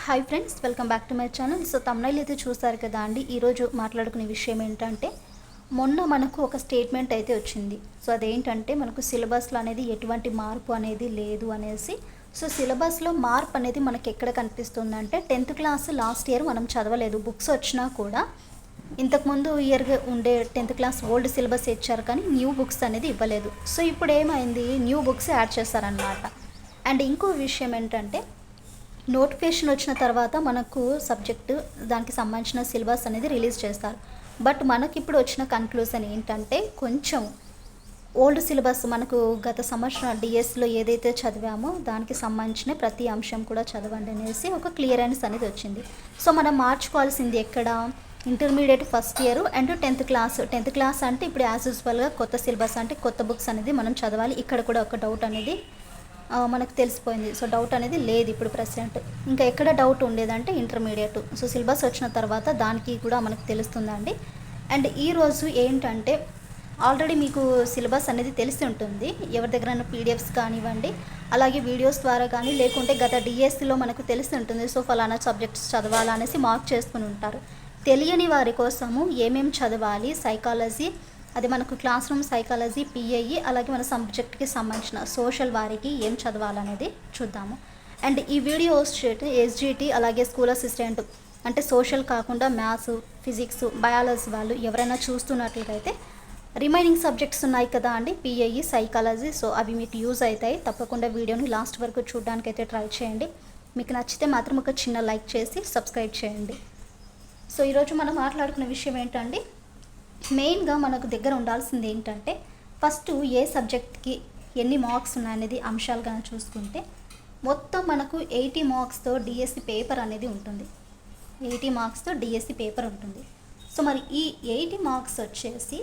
Hi friends, welcome back to my channel. So thumbnail అయితే చూస్తారు కదా అండి. ఈరోజు మాట్లాడుకునే విషయం ఏంటంటే, మొన్న మనకు ఒక స్టేట్మెంట్ అయితే వచ్చింది. సో అదేంటంటే, మనకు సిలబస్లో అనేది ఎటువంటి మార్పు అనేది లేదు అనేసి. సో సిలబస్లో మార్పు అనేది మనకి ఎక్కడ కనిపిస్తుందంటే, 10th క్లాస్ లాస్ట్ ఇయర్ మనం చదవలేదు. బుక్స్ వచ్చినా కూడా ఇంతకుముందు ఇయర్గా ఉండే 10th క్లాస్ ఓల్డ్ సిలబస్ ఇచ్చారు, కానీ న్యూ బుక్స్ అనేది ఇవ్వలేదు. సో ఇప్పుడు ఏమైంది, న్యూ బుక్స్ యాడ్ చేస్తారనమాట. అండ్ ఇంకో విషయం ఏంటంటే, నోటిఫికేషన్ వచ్చిన తర్వాత మనకు సబ్జెక్టు దానికి సంబంధించిన సిలబస్ అనేది రిలీజ్ చేస్తారు. బట్ మనకి ఇప్పుడు వచ్చిన కన్క్లూజన్ ఏంటంటే, కొంచెం ఓల్డ్ సిలబస్ మనకు గత సంవత్సరం డిఎస్లో ఏదైతే చదివామో దానికి సంబంధించిన ప్రతి అంశం కూడా చదవండి అనేసి ఒక క్లియరెన్స్ అనేది వచ్చింది. సో మనం మార్చుకోవాల్సింది ఎక్కడ, intermediate first year and 10th class అంటే ఇప్పుడు యాజ్ యూజువల్గా కొత్త సిలబస్ అంటే కొత్త బుక్స్ అనేది మనం చదవాలి. ఇక్కడ కూడా ఒక డౌట్ అనేది మనకు తెలిసిపోయింది. సో డౌట్ అనేది లేదు ఇప్పుడు ప్రెసెంట్. ఇంకా ఎక్కడ డౌట్ ఉండేదంటే ఇంటర్మీడియట్. సో సిలబస్ వచ్చిన తర్వాత దానికి కూడా మనకు తెలుస్తుందండి. అండ్ ఈరోజు ఏంటంటే, ఆల్రెడీ మీకు సిలబస్ అనేది తెలిసి ఉంటుంది. ఎవరి దగ్గరైనా పీడిఎఫ్స్ కానివ్వండి, అలాగే వీడియోస్ ద్వారా కానీ, లేకుంటే గత డిఎస్సిలో మనకు తెలిసి ఉంటుంది. సో ఫలానా సబ్జెక్ట్స్ చదవాలనేసి మార్క్ చేసుకుని ఉంటారు. తెలియని వారి కోసము ఏమేమి చదవాలి, సైకాలజీ, అది మనకు క్లాస్ రూమ్ సైకాలజీ, పిఐఈ, అలాగే మన సబ్జెక్ట్కి సంబంధించిన సోషల్ వారికి ఏం చదవాలనేది చూద్దాము. అండ్ ఈ వీడియో ఎస్జిటి అలాగే స్కూల్ అసిస్టెంట్ అంటే సోషల్ కాకుండా మ్యాథ్స్, ఫిజిక్స్, బయాలజీ వాళ్ళు ఎవరైనా చూస్తున్నట్లయితే రిమైనింగ్ సబ్జెక్ట్స్ ఉన్నాయి కదా అండి, పిఐఈ, సైకాలజీ. సో అవి మీకు యూజ్ అవుతాయి. తప్పకుండా వీడియోని లాస్ట్ వరకు చూడడానికి అయితే ట్రై చేయండి. మీకు నచ్చితే మాత్రం ఒక చిన్న లైక్ చేసి సబ్స్క్రైబ్ చేయండి. సో ఈరోజు మనం మాట్లాడుకునే విషయం ఏంటండి, మెయిన్గా మనకు దగ్గర ఉండాల్సింది ఏంటంటే, ఫస్ట్ ఏ సబ్జెక్ట్కి ఎన్ని మార్క్స్ ఉన్నాయనేది అంశాలుగా చూసుకుంటే, మొత్తం మనకు 80 మార్క్స్తో డిఎస్సి పేపర్ అనేది ఉంటుంది. 80 మార్క్స్తో డిఎస్సి పేపర్ ఉంటుంది. సో మరి ఈ 80 మార్క్స్ వచ్చేసి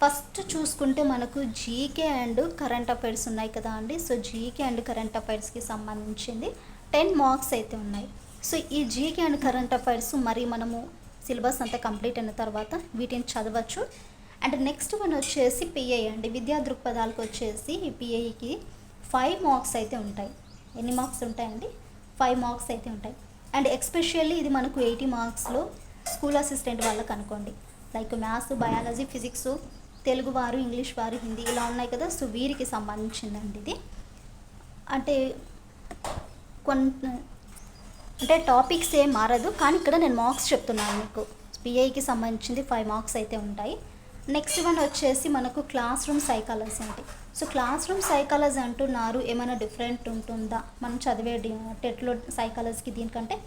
ఫస్ట్ చూసుకుంటే మనకు జీకే అండ్ కరెంట్ అఫైర్స్ ఉన్నాయి కదా అండి. సో జీకే అండ్ కరెంట్ అఫైర్స్కి సంబంధించింది 10 మార్క్స్ అయితే ఉన్నాయి. సో ఈ జీకే అండ్ కరెంట్ అఫైర్స్ మరి మనము సిలబస్ అంతా కంప్లీట్ అయిన తర్వాత వీటిని చదవచ్చు. అండ్ నెక్స్ట్ వన్ వచ్చేసి పిఐ అండి. విద్యా దృక్పథాలకు వచ్చేసి ఈ పిఐకి 5 మార్క్స్ అయితే ఉంటాయి. ఎన్ని మార్క్స్ ఉంటాయండి? 5 మార్క్స్ అయితే ఉంటాయి. అండ్ ఎక్స్పెషల్లీ ఇది మనకు 80 మార్క్స్లో స్కూల్ అసిస్టెంట్ వాళ్ళకి అనుకోండి, like maths, biology, physics, Telugu వారు, ఇంగ్లీష్ వారు, హిందీ ఇలా ఉన్నాయి కదా. సో వీరికి సంబంధించిందండి ఇది. అంటే అంటే టాపిక్స్ ఏం మారదు, కానీ ఇక్కడ నేను మార్క్స్ చెప్తున్నాను మీకు. పిఐకి సంబంధించింది 5 మార్క్స్ అయితే ఉంటాయి. నెక్స్ట్ వన్ వచ్చేసి మనకు క్లాస్ రూమ్ సైకాలజీ అంటే. సో క్లాస్ రూమ్ సైకాలజీ అంటున్నారు, ఏమైనా డిఫరెంట్ ఉంటుందా? మనం చదివే టెట్లో సైకాలజీకి దీనికంటే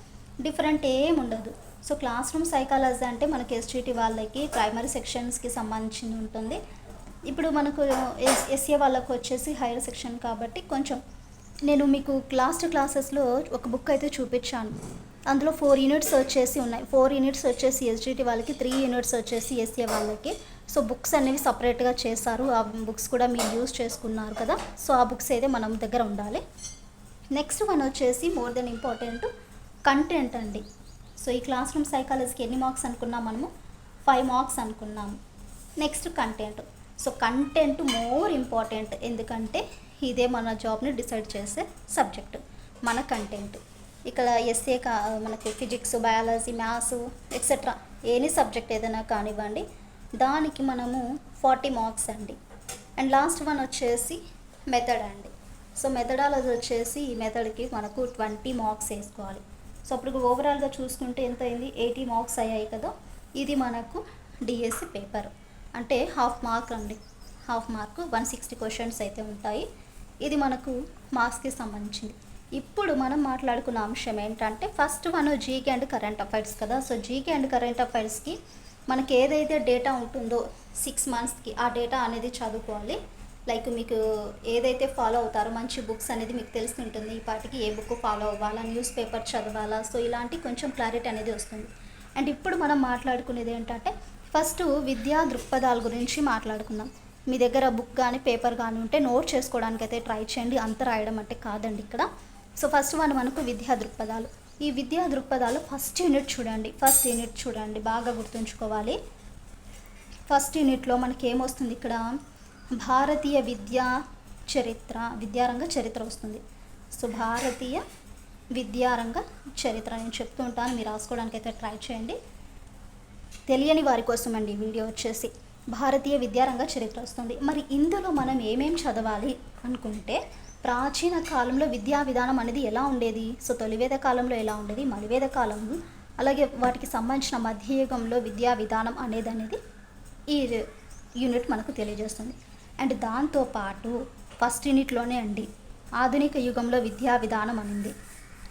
డిఫరెంట్ ఏమి ఉండదు. సో క్లాస్ రూమ్ సైకాలజీ అంటే మనకి ఎస్జిటి వాళ్ళకి ప్రైమరీ సెక్షన్స్కి సంబంధించింది ఉంటుంది. ఇప్పుడు మనకు ఎస్ఏ వాళ్ళకు వచ్చేసి హైయర్ సెక్షన్ కాబట్టి కొంచెం నేను మీకు క్లాసెస్లో ఒక బుక్ అయితే చూపించాను. అందులో 4 యూనిట్స్ వచ్చేసి ఉన్నాయి. 4 యూనిట్స్ వచ్చేసి ఎస్జిటి వాళ్ళకి, 3 యూనిట్స్ వచ్చేసి ఎస్ఏ వాళ్ళకి. సో బుక్స్ అనేవి సపరేట్గా చేశారు. ఆ బుక్స్ కూడా మీరు యూజ్ చేసుకున్నారు కదా. సో ఆ బుక్స్ అయితే మనం దగ్గర ఉండాలి. నెక్స్ట్ వన్ వచ్చేసి మోర్ దెన్ ఇంపార్టెంట్ కంటెంట్ అండి. సో ఈ క్లాస్ రూమ్ సైకాలజీకి ఎన్ని మార్క్స్ అనుకున్నాం మనము? 5 మార్క్స్ అనుకున్నాము. Next content. So content more important, ఎందుకంటే ఇదే మన జాబ్ని డిసైడ్ చేసే సబ్జెక్ట్ మన కంటెంట్. ఇక్కడ ఎస్ఏ మనకి physics, biology, maths etcetera any subject ఏదైనా కానివ్వండి, దానికి మనము 40 మార్క్స్ అండి. అండ్ లాస్ట్ వన్ వచ్చేసి మెథడ్ అండి. సో మెథడాలజీ వచ్చేసి ఈ మెథడ్కి మనకు 20 మార్క్స్ వేసుకోవాలి. సో అప్పుడు ఓవరాల్గా చూసుకుంటే ఎంత అయింది? 80 మార్క్స్ అయ్యాయి కదా. ఇది మనకు డిఎస్సి పేపర్ అంటే హాఫ్ మార్క్ అండి. హాఫ్ మార్క్ 160 క్వశ్చన్స్ అయితే ఉంటాయి. ఇది మనకు మార్క్స్కి సంబంధించింది. ఇప్పుడు మనం మాట్లాడుకున్న అంశం ఏంటంటే, first one GK and current affairs కదా. సో జీకే అండ్ కరెంట్ అఫైర్స్కి మనకి ఏదైతే డేటా ఉంటుందో 6 మంత్స్కి ఆ డేటా అనేది చదువుకోవాలి. లైక్ మీకు ఏదైతే ఫాలో అవుతారో మంచి బుక్స్ అనేది మీకు తెలిసి ఉంటుంది. ఈ పాటికి ఏ బుక్ ఫాలో అవ్వాలా, న్యూస్ పేపర్ చదవాలా, సో ఇలాంటి కొంచెం క్లారిటీ అనేది వస్తుంది. అండ్ ఇప్పుడు మనం మాట్లాడుకునేది ఏంటంటే, ఫస్ట్ విద్యా దృక్పథాల గురించి మాట్లాడుకుందాం. మీ దగ్గర బుక్ కానీ పేపర్ కానీ ఉంటే నోట్ చేసుకోవడానికి అయితే ట్రై చేయండి. అంత రాయడం అంటే కాదండి ఇక్కడ. సో ఫస్ట్ వన్ మనకు విద్యా దృక్పథాలు. ఈ విద్యా దృక్పథాలు ఫస్ట్ యూనిట్ చూడండి, బాగా గుర్తుంచుకోవాలి. ఫస్ట్ యూనిట్లో మనకి ఏమొస్తుంది ఇక్కడ? భారతీయ విద్యారంగ చరిత్ర వస్తుంది. సో భారతీయ విద్యారంగ చరిత్ర నేను చెప్తూ ఉంటాను, మీరు రాసుకోవడానికి అయితే ట్రై చేయండి. తెలియని వారి కోసం అండి ఈ వీడియో వచ్చేసి భారతీయ విద్యారంగ చరిత్ర వస్తుంది. మరి ఇందులో మనం ఏమేం చదవాలి అనుకుంటే, ప్రాచీన కాలంలో విద్యా విధానం అనేది ఎలా ఉండేది, సో తొలివేద కాలంలో ఎలా ఉండేది, మలివేద కాలంలో, అలాగే వాటికి సంబంధించిన మధ్యయుగంలో విద్యా విధానం అనేది ఈ యూనిట్ మనకు తెలియజేస్తుంది. అండ్ దాంతోపాటు ఫస్ట్ యూనిట్లోనే అండి ఆధునిక యుగంలో విద్యా విధానం అనింది.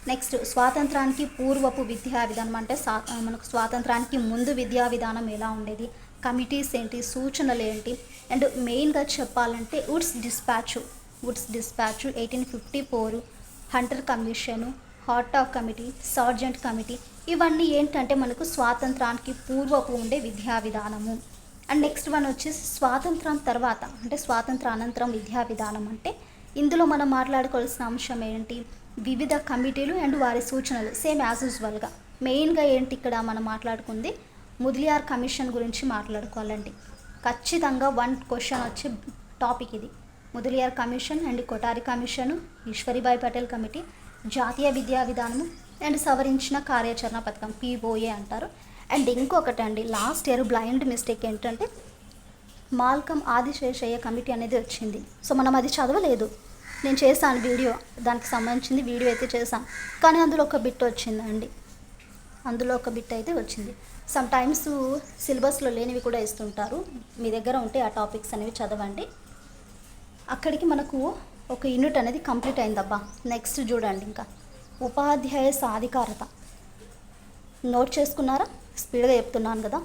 నెక్స్ట్ స్వాతంత్రానికి పూర్వపు విద్యా విధానం అంటే మనకు స్వాతంత్రానికి ముందు విద్యా విధానం ఎలా ఉండేది, కమిటీస్ ఏంటి, సూచనలు ఏంటి, అండ్ మెయిన్గా చెప్పాలంటే Woods dispatch 1854, Hunter commission, Hartog committee, sergeant committee, ఇవన్నీ ఏంటంటే మనకు స్వాతంత్రానికి పూర్వపు ఉండే విద్యా విధానము. అండ్ నెక్స్ట్ వన్ వచ్చేసి స్వాతంత్రం తర్వాత అంటే స్వాతంత్ర అనంతరం విద్యా విధానం అంటే ఇందులో మనం మాట్లాడుకోవాల్సిన అంశం ఏంటి, వివిధ కమిటీలు అండ్ వారి సూచనలు, సేమ్ యాజ్ యూజువల్గా. మెయిన్గా ఏంటి ఇక్కడ మనం మాట్లాడుకుంది ముద్లియార్ కమిషన్ గురించి మాట్లాడుకోవాలండి. ఖచ్చితంగా 1 క్వశ్చన్ వచ్చే టాపిక్ ఇది. Mudaliar commission and Kothari commission, Ishwaribai Patel committee, జాతీయ విద్యా విధానము అండ్ సవరించిన కార్యాచరణ పథకం POA అంటారు. అండ్ ఇంకొకటి అండి, లాస్ట్ ఇయర్ బ్లైండ్ మిస్టేక్ ఏంటంటే మాల్కమ్ ఆదిశేషయ్య కమిటీ అనేది వచ్చింది. సో మనం అది చదవలేదు. నేను చేశాను వీడియో, దానికి సంబంధించింది వీడియో అయితే చేశాను, కానీ అందులో ఒక బిట్ వచ్చిందండి, అయితే వచ్చింది. సమ్ టైమ్స్ సిలబస్లో లేనివి కూడా ఇస్తుంటారు, మీ దగ్గర ఉంటే ఆ టాపిక్స్ అనేవి చదవండి. అక్కడికి మనకు ఒక యూనిట్ అనేది కంప్లీట్ అయిందబ్బా. నెక్స్ట్ చూడండి, ఇంకా ఉపాధ్యాయ సాధికారత నోట్ చేసుకున్నారా, స్పీడ్గా చెప్తున్నాను కదా.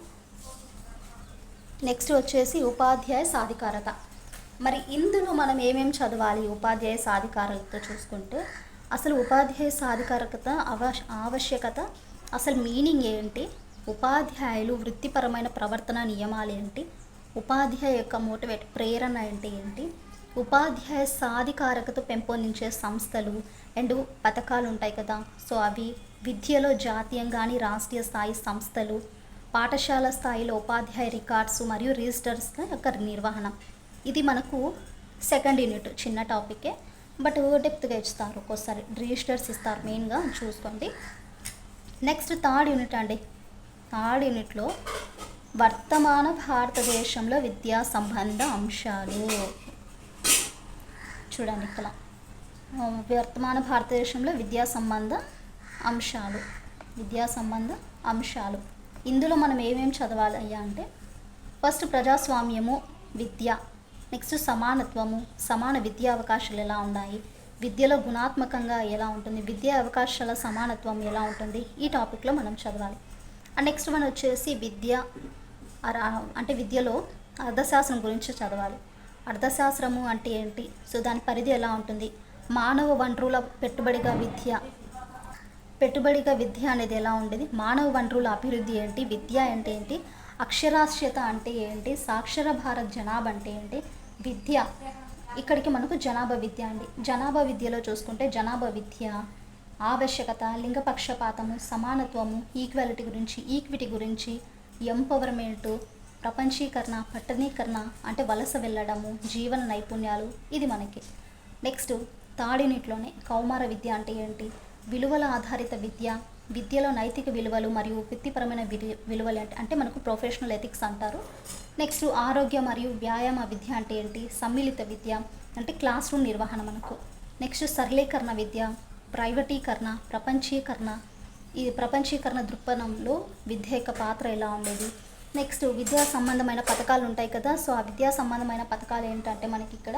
నెక్స్ట్ వచ్చేసి ఉపాధ్యాయ సాధికారత. మరి ఇందులో మనం ఏమేమి చదవాలి ఉపాధ్యాయ సాధికారతతో చూసుకుంటే, అసలు ఉపాధ్యాయ సాధికారత ఆవశ్యకత, అసలు మీనింగ్ ఏంటి, ఉపాధ్యాయులు వృత్తిపరమైన ప్రవర్తన నియమాలు ఏంటి, ఉపాధ్యాయ యొక్క మోటివేట్ ప్రేరణ ఏంటి, ఉపాధ్యాయ సాధికారతతో పెంపొందించే సంస్థలు అండ్ పథకాలు ఉంటాయి కదా, సో అవి, విద్యలో జాతీయం కానీ రాష్ట్రీయ స్థాయి సంస్థలు, పాఠశాల స్థాయిలో ఉపాధ్యాయ రికార్డ్స్ మరియు రిజిస్టర్స్ యొక్క నిర్వహణ. ఇది మనకు సెకండ్ యూనిట్, చిన్న టాపికే బట్ డెప్త్గా ఇస్తారు, ఒక్కోసారి రిజిస్టర్స్ ఇస్తారు, మెయిన్గా చూసుకోండి. నెక్స్ట్ థర్డ్ యూనిట్ అండి. థర్డ్ యూనిట్లో వర్తమాన భారతదేశంలో విద్యా సంబంధ అంశాలు చూడండి. ఇక్కడ వర్తమాన భారతదేశంలో విద్యా సంబంధ అంశాలు. ఇందులో మనం ఏమేమి చదవాలి అయ్యా అంటే, ఫస్ట్ ప్రజాస్వామ్యము, విద్య, నెక్స్ట్ సమానత్వము, సమాన విద్యా అవకాశాలు ఎలా ఉన్నాయి, విద్యలో గుణాత్మకంగా ఎలా ఉంటుంది, విద్యా అవకాశాల సమానత్వం ఎలా ఉంటుంది, ఈ టాపిక్లో మనం చదవాలి. అండ్ నెక్స్ట్ వన్ వచ్చేసి అంటే విద్యలో అర్థశాస్త్రం గురించి చదవాలి. అర్థశాస్త్రము అంటే ఏంటి, సో దాని పరిధి ఎలా ఉంటుంది, మానవ వనరుల పెట్టుబడిగా విద్య అనేది ఎలా ఉండేది, మానవ వనరుల అభివృద్ధి ఏంటి, విద్య అంటే ఏంటి, అక్షరాస్యత అంటే ఏంటి, సాక్షర భారత్ జనాభా అంటే ఏంటి, విద్య, ఇక్కడికి మనకు జనాభా విద్య అండి. జనాభా విద్యలో చూసుకుంటే జనాభా విద్య ఆవశ్యకత, లింగపక్షపాతము, సమానత్వము, ఈక్విటీ గురించి, ఎంపవర్మెంట్, ప్రపంచీకరణ, పట్టణీకరణ అంటే వలస వెళ్ళడము, జీవన నైపుణ్యాలు, ఇది మనకి. నెక్స్ట్ థర్డ్ యూనిట్లోనే కౌమార విద్య అంటే ఏంటి, విలువల ఆధారిత విద్యలో నైతిక విలువలు మరియు వృత్తిపరమైన విలువలు అంటే మనకు ప్రొఫెషనల్ ఎథిక్స్ అంటారు. నెక్స్ట్ ఆరోగ్య మరియు వ్యాయామ విద్య అంటే ఏంటి, సమ్మిళిత విద్య అంటే క్లాస్ రూమ్ నిర్వహణ మనకు. నెక్స్ట్ సరళీకరణ విద్య, ప్రైవేటీకరణ, ప్రపంచీకరణ దృక్పథంలో విద్య యొక్క పాత్ర ఎలా ఉండేది. నెక్స్ట్ విద్యా సంబంధమైన పథకాలు ఉంటాయి కదా, సో ఆ విద్యా సంబంధమైన పథకాలు ఏంటంటే మనకి ఇక్కడ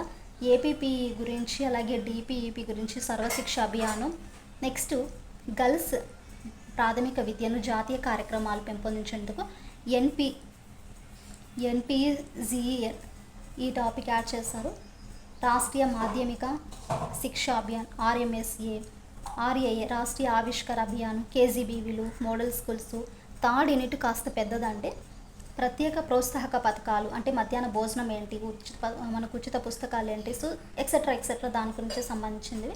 ఏపీపీ గురించి, అలాగే డిపిఈపి గురించి, సర్వశిక్ష అభియానం. నెక్స్ట్ గర్ల్స్ ప్రాథమిక విద్యను జాతీయ కార్యక్రమాలు పెంపొందించేందుకు ఎన్పిజిఎల్ ఈ టాపిక్ యాడ్ చేస్తారు. రాష్ట్రీయ మాధ్యమిక శిక్షా అభియాన్ RAA రాష్ట్రీయ ఆవిష్కర అభియాన్, KGBVలు, మోడల్ స్కూల్స్. థర్డ్ యూనిట్ కాస్త పెద్దదంటే ప్రత్యేక ప్రోత్సాహక పథకాలు అంటే మధ్యాహ్న భోజనం ఏంటి, మనకు ఉచిత పుస్తకాలు ఏంటి, సో ఎక్సెట్రా దాని గురించి సంబంధించింది.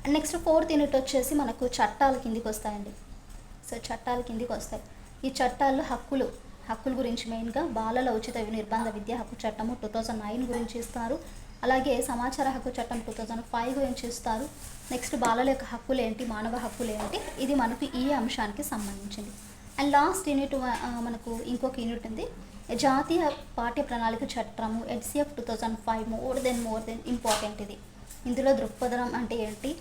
అండ్ నెక్స్ట్ ఫోర్త్ యూనిట్ వచ్చేసి మనకు చట్టాల కిందికి వస్తాయండి. సో చట్టాల కిందికి వస్తాయి. ఈ చట్టాల్లో హక్కుల గురించి మెయిన్గా బాలల ఉచిత నిర్బంధ విద్యా హక్కు చట్టము 2009 గురించి ఇస్తారు. అలాగే సమాచార హక్కు చట్టం 2005 గురించి ఇస్తారు. నెక్స్ట్ బాలల యొక్క హక్కులు ఏంటి, మానవ హక్కులు ఏంటి, ఇది మనకు ఈ అంశానికి సంబంధించింది. అండ్ లాస్ట్ యూనిట్ మనకు ఇంకొక యూనిట్ ఉంది, జాతీయ పాఠ్య ప్రణాళిక చట్టము HCF 2005 మోర్ దెన్ ఇంపార్టెంట్. ఇది ఇందులో దృక్పథం అంటే ఏంటి,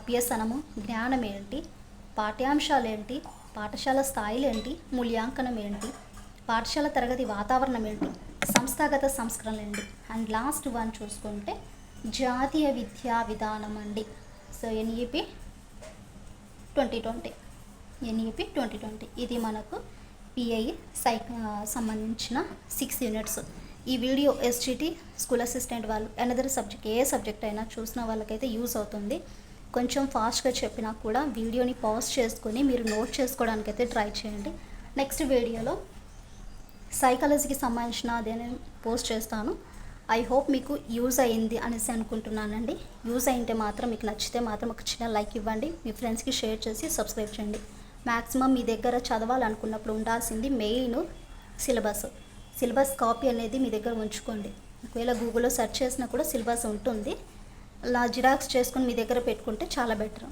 అభ్యసనము, జ్ఞానం ఏంటి, పాఠ్యాంశాలు ఏంటి, పాఠశాల స్థాయిలు ఏంటి, మూల్యాంకనం ఏంటి, పాఠశాల తరగతి వాతావరణం ఏంటి, సంస్థాగత సంస్కరణలు ఏంటి. అండ్ లాస్ట్ వన్ చూసుకుంటే జాతీయ విద్యా విధానం అండి. సో NEP 2020 ఇది మనకు PI సంబంధించిన 6 యూనిట్స్. ఈ వీడియో SGT స్కూల్ అసిస్టెంట్ వాళ్ళు అనదర్ సబ్జెక్ట్ ఏ సబ్జెక్ట్ అయినా చూసిన వాళ్ళకైతే యూస్ అవుతుంది. కొంచెం ఫాస్ట్గా చెప్పినా కూడా వీడియోని పాజ్ చేసుకొని మీరు నోట్ చేసుకోవడానికి అయితే ట్రై చేయండి. నెక్స్ట్ వీడియోలో సైకాలజీకి సంబంధించిన అదేనే పోస్ట్ చేస్తాను. ఐ హోప్ మీకు యూజ్ అయ్యింది అనేసి అనుకుంటున్నానండి. యూజ్ అయింటే మాత్రం మీకు నచ్చితే మాత్రం ఒక చిన్న లైక్ ఇవ్వండి, మీ ఫ్రెండ్స్కి షేర్ చేసి సబ్స్క్రైబ్ చేయండి. మ్యాక్సిమం మీ దగ్గర చదవాలనుకున్నప్పుడు ఉండాల్సింది మెయిన్ సిలబస్ కాపీ అనేది మీ దగ్గర ఉంచుకోండి. ఒకవేళ గూగుల్లో సెర్చ్ చేసినా కూడా సిలబస్ ఉంటుంది, అలా జిరాక్స్ చేసుకొని మీ దగ్గర పెట్టుకుంటే చాలా బెటర్.